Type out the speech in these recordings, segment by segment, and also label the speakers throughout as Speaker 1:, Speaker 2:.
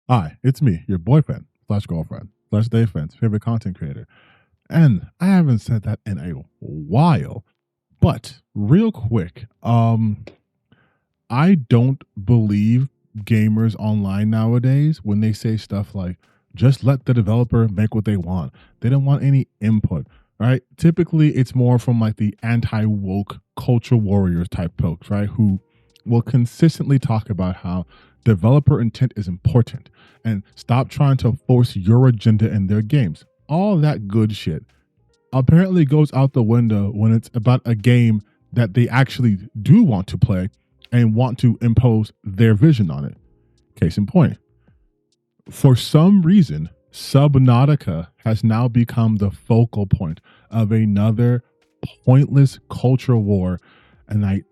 Speaker 1: Hi, it's me, your boyfriend slash girlfriend slash day friend's favorite content creator. And I haven't said that in a while. But real quick, I don't believe gamers online nowadays when they say stuff like just let the developer make what they want. They don't want any input, right? Typically it's more from like the anti-woke culture warriors type folks, right? Who will consistently talk about how developer intent is important and stop trying to force your agenda in their games. All that good shit apparently goes out the window when it's about a game that they actually do want to play and want to impose their vision on it. Case in point, for some reason, Subnautica has now become the focal point of another pointless culture war. And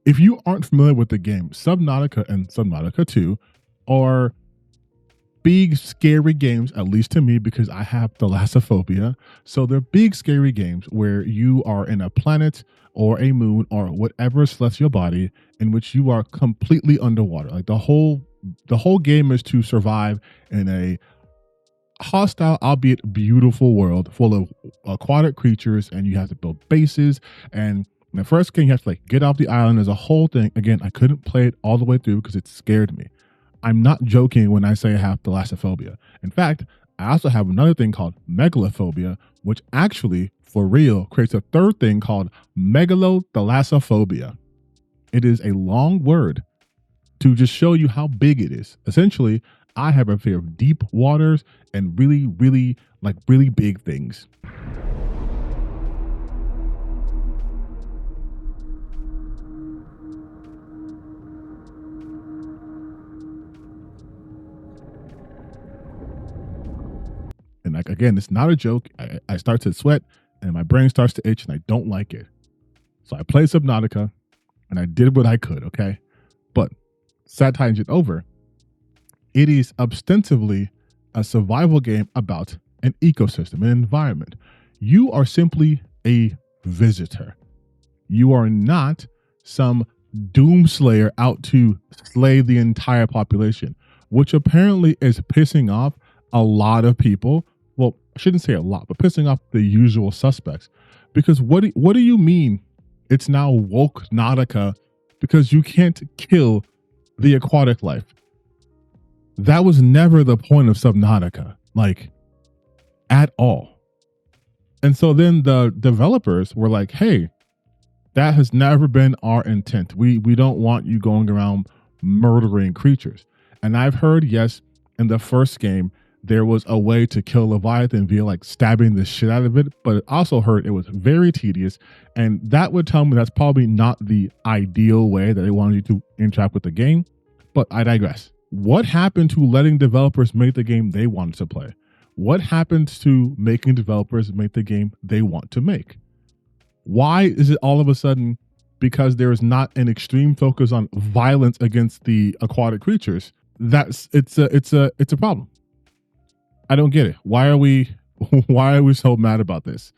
Speaker 1: if you aren't familiar with the game, Subnautica and Subnautica 2 are big, scary games, at least to me, because I have thalassophobia. So they're big, scary games where you are in a planet or a moon or whatever celestial body in which you are completely underwater. Like the whole game is to survive in a hostile, albeit beautiful world full of aquatic creatures, and you have to build bases. And in the first game, you have to like get off the island. There's a whole thing. Again, I couldn't play it all the way through because it scared me. I'm not joking when I say I have thalassophobia. In fact, I also have another thing called megalophobia, which actually, for real, creates a third thing called megalothalassophobia. It is a long word to just show you how big it is. Essentially, I have a fear of deep waters and really big things. And like, again, it's not a joke. I start to sweat and my brain starts to itch and I don't like it. So I played Subnautica and I did what I could, okay? But sad tangent over, it is ostensibly a survival game about an ecosystem, an environment. You are simply a visitor. You are not some doomslayer out to slay the entire population, which apparently is pissing off a lot of people. Well, I shouldn't say a lot, but pissing off the usual suspects. Because what do you mean it's now woke Nautica because you can't kill the aquatic life? That was never the point of Subnautica, like at all. And so then the developers were like, hey, that has never been our intent. We don't want you going around murdering creatures. And I've heard, yes, in the first game, there was a way to kill Leviathan via like stabbing the shit out of it, but I also heard it was very tedious. And that would tell me that's probably not the ideal way that they wanted you to interact with the game. But I digress. What happened to letting developers make the game they wanted to play? What happened to making developers make the game they want to make? Why is it all of a sudden because there is not an extreme focus on violence against the aquatic creatures? It's a problem. I don't get it. Why are we so mad about this?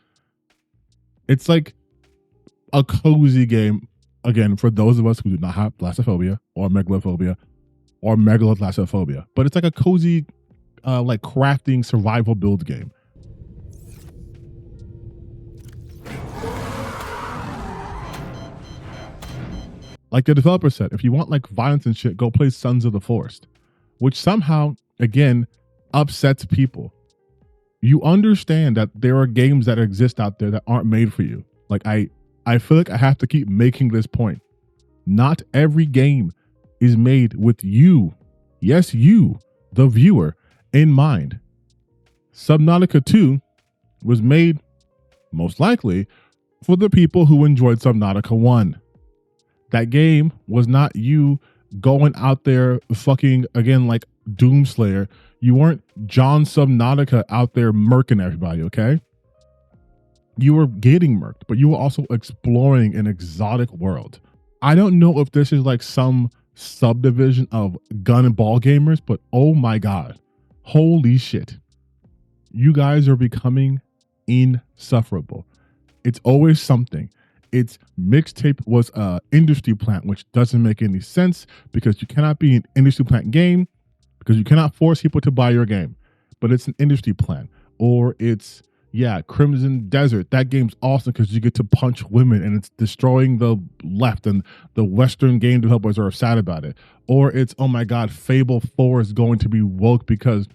Speaker 1: It's like a cozy game, again, for those of us who do not have thalassophobia or megalophobia or megalothalassophobia, but it's like a cozy like crafting survival build game. Like the developer said, if you want like violence and shit, go play Sons of the Forest, which somehow, again, upsets people. You understand that there are games that exist out there that aren't made for you. Like I feel like I have to keep making this point. Not every game is made with you, yes, you, the viewer, in mind. Subnautica 2 was made, most likely, for the people who enjoyed Subnautica 1. That game was not you going out there fucking, again, like Doomslayer. You weren't John Subnautica out there murking everybody, okay? You were getting murked, but you were also exploring an exotic world. I don't know if this is like some subdivision of gun and ball gamers, but oh my God, holy shit. You guys are becoming insufferable. It's always something. Its mixtape was a industry plant, which doesn't make any sense because you cannot be an industry plant game because you cannot force people to buy your game. But it's an industry plant. Or it's, yeah, Crimson Desert. That game's awesome because you get to punch women and it's destroying the left, and the Western game developers are sad about it. Or it's, oh my God, Fable 4 is going to be woke because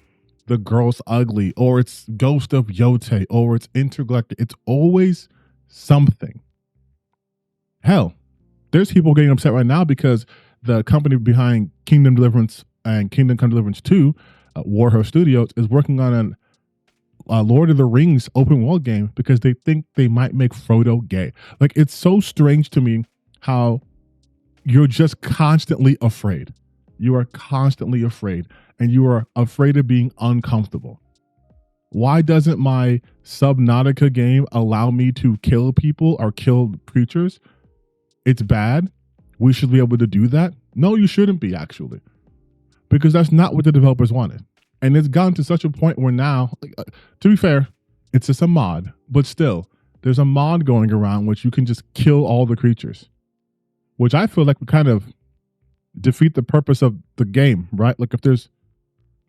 Speaker 1: the girl's ugly. Or it's Ghost of Yote. Or it's Intergalactic. It's always something. Hell, there's people getting upset right now because the company behind Kingdom Deliverance and Kingdom Come Deliverance 2, Warhorse Studios, is working on an Lord of the Rings open world game because they think they might make Frodo gay. Like, it's so strange to me how you're just constantly afraid. You are constantly afraid, and you are afraid of being uncomfortable. Why doesn't my Subnautica game allow me to kill people or kill creatures? It's bad. We should be able to do that. No, you shouldn't be, actually, because that's not what the developers wanted. And it's gotten to such a point where now, to be fair, it's just a mod, but still, there's a mod going around which you can just kill all the creatures, which I feel like would kind of defeat the purpose of the game, right? Like, if there's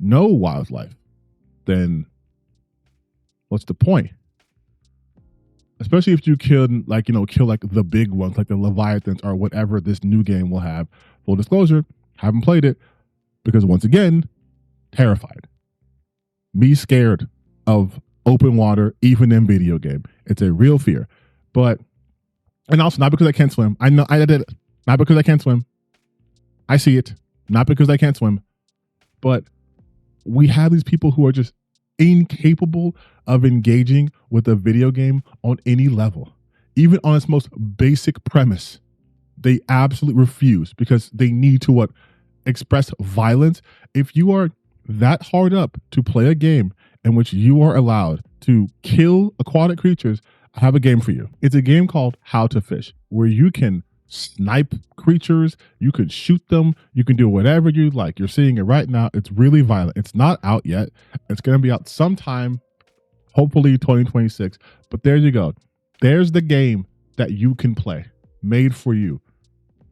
Speaker 1: no wildlife, then what's the point? Especially if you kill like the big ones, like the Leviathans or whatever this new game will have. Full disclosure, haven't played it because, once again, terrified. Me scared of open water, even in video game. It's a real fear. But, and also not because I can't swim. I know I did it. Not because I can't swim. I see it. Not because I can't swim. But we have these people who are just incapable of engaging with a video game on any level, even on its most basic premise. They absolutely refuse because they need to express violence. If you are that hard up to play a game in which you are allowed to kill aquatic creatures, I have a game for you. It's a game called How to Fish, where you can snipe creatures, you can shoot them, you can do whatever you like. You're seeing it right now. It's really violent. It's not out yet. It's going to be out sometime, hopefully 2026. But there you go. There's the game that you can play, made for you.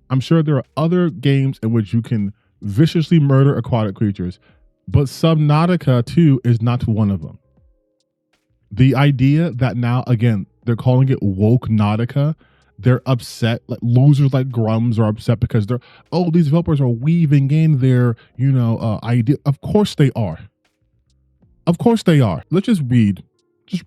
Speaker 1: I'm sure there are other games in which you can viciously murder aquatic creatures, but Subnautica 2 is not one of them. The idea that now, again, they're calling it woke Nautica. They're upset, like losers like Grums are upset because these developers are weaving in their, idea. Of course they are. Of course they are. Let's just read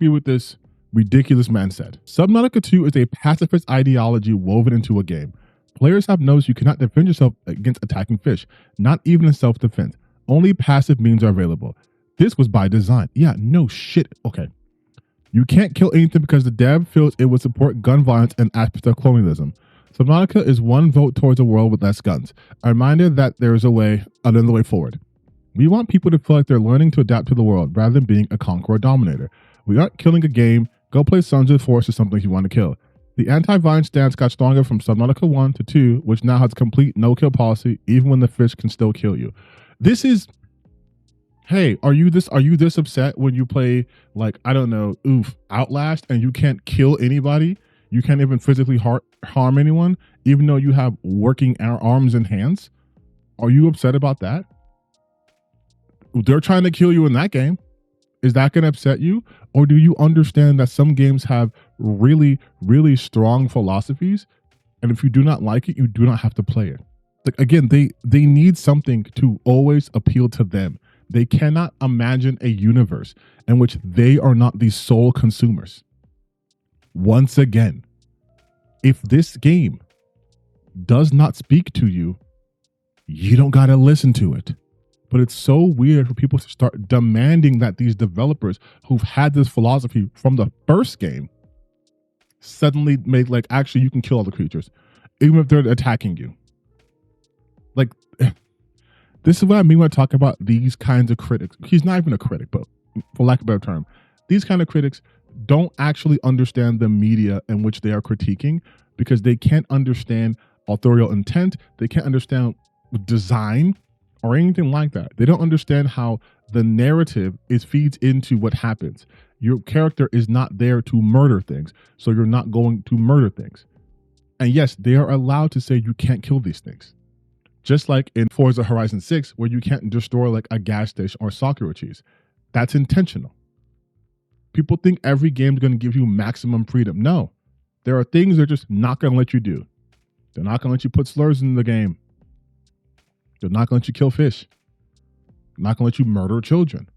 Speaker 1: what this ridiculous man said. Subnautica 2 is a pacifist ideology woven into a game. Players have noticed you cannot defend yourself against attacking fish, not even in self-defense. Only passive means are available. This was by design. Yeah, no shit. Okay. You can't kill anything because the dev feels it would support gun violence and aspects of colonialism. Subnautica is one vote towards a world with less guns. A reminder that there is another way forward. We want people to feel like they're learning to adapt to the world rather than being a conqueror dominator. We aren't killing a game. Go play Sons of the Forest or something if you want to kill. The anti-violence stance got stronger from Subnautica 1 to 2, which now has complete no-kill policy, even when the fish can still kill you. This is... Hey, are you this upset when you play, like, I don't know, Outlast, and you can't kill anybody? You can't even physically harm anyone, even though you have working arms and hands? Are you upset about that? They're trying to kill you in that game. Is that going to upset you? Or do you understand that some games have really, really strong philosophies, and if you do not like it, you do not have to play it? Like, again, they need something to always appeal to them. They cannot imagine a universe in which they are not the sole consumers. Once again, if this game does not speak to you, you don't got to listen to it. But it's so weird for people to start demanding that these developers who've had this philosophy from the first game suddenly make, like, actually you can kill all the creatures, even if they're attacking you. Like, this is what I mean when I talk about these kinds of critics. He's not even a critic, but for lack of a better term, these kind of critics don't actually understand the media in which they are critiquing because they can't understand authorial intent. They can't understand design or anything like that. They don't understand how the narrative feeds into what happens. Your character is not there to murder things, so you're not going to murder things. And yes, they are allowed to say you can't kill these things. Just like in Forza Horizon 6, where you can't destroy like a gas station or Sakura cheese. That's intentional. People think every game is going to give you maximum freedom. No, there are things they're just not going to let you do. They're not going to let you put slurs in the game. They're not going to let you kill fish. They're not going to let you murder children.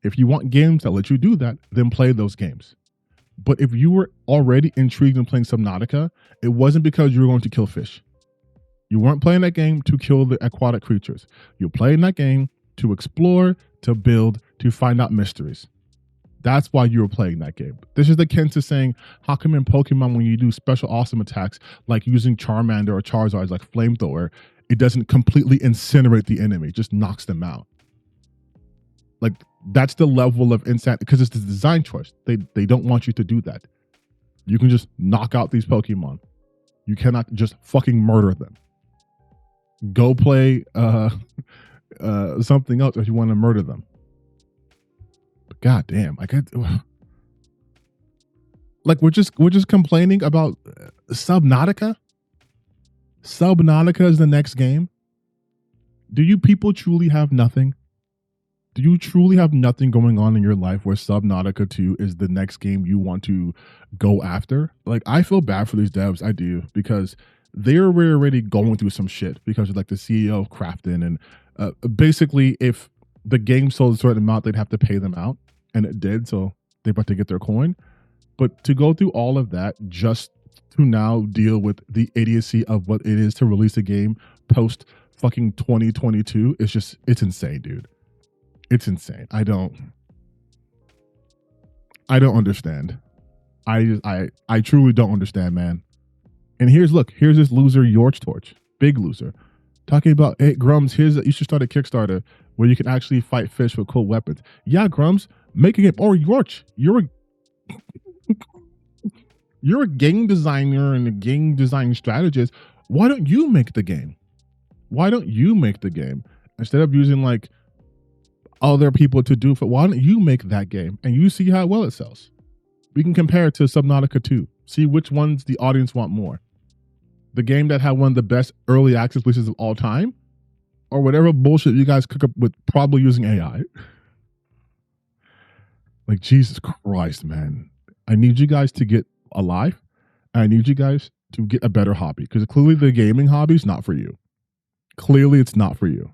Speaker 1: If you want games that let you do that, then play those games. But if you were already intrigued in playing Subnautica, it wasn't because you were going to kill fish. You weren't playing that game to kill the aquatic creatures. You're playing that game to explore, to build, to find out mysteries. That's why you were playing that game. This is akin to saying, how come in Pokemon when you do special awesome attacks, like using Charmander or Charizard like Flamethrower, it doesn't completely incinerate the enemy, it just knocks them out. Like, that's the level of insanity, because it's the design choice. They don't want you to do that. You can just knock out these Pokemon. You cannot just fucking murder them. Go play something else if you want to murder them. But god damn, like we're just complaining about Subnautica. Subnautica is the next game. Do you people truly have nothing? Do you truly have nothing going on in your life where Subnautica 2 is the next game you want to go after? Like, I feel bad for these devs. I do, because they're already going through some shit because of like the CEO of Crafton. And basically, if the game sold a certain amount, they'd have to pay them out. And it did. So they're about to get their coin. But to go through all of that just to now deal with the idiocy of what it is to release a game post fucking 2022, it's insane, dude. It's insane. I don't understand. I truly don't understand, man. And here's this loser Yorch Torch, big loser, talking about, hey Grums, you should start a Kickstarter where you can actually fight fish with cool weapons. Yeah, Grums, make a game. Or Yorch, you're a game designer and a game design strategist. Why don't you make the game? Why don't you make the game instead of using like other people to do for? Why don't you make that game and you see how well it sells? We can compare it to Subnautica 2. See which ones the audience want more. The game that had one of the best early access releases of all time, or whatever bullshit you guys cook up with, probably using AI. Like, Jesus Christ, man. I need you guys to get alive. I need you guys to get a better hobby, because clearly the gaming hobby is not for you. Clearly it's not for you.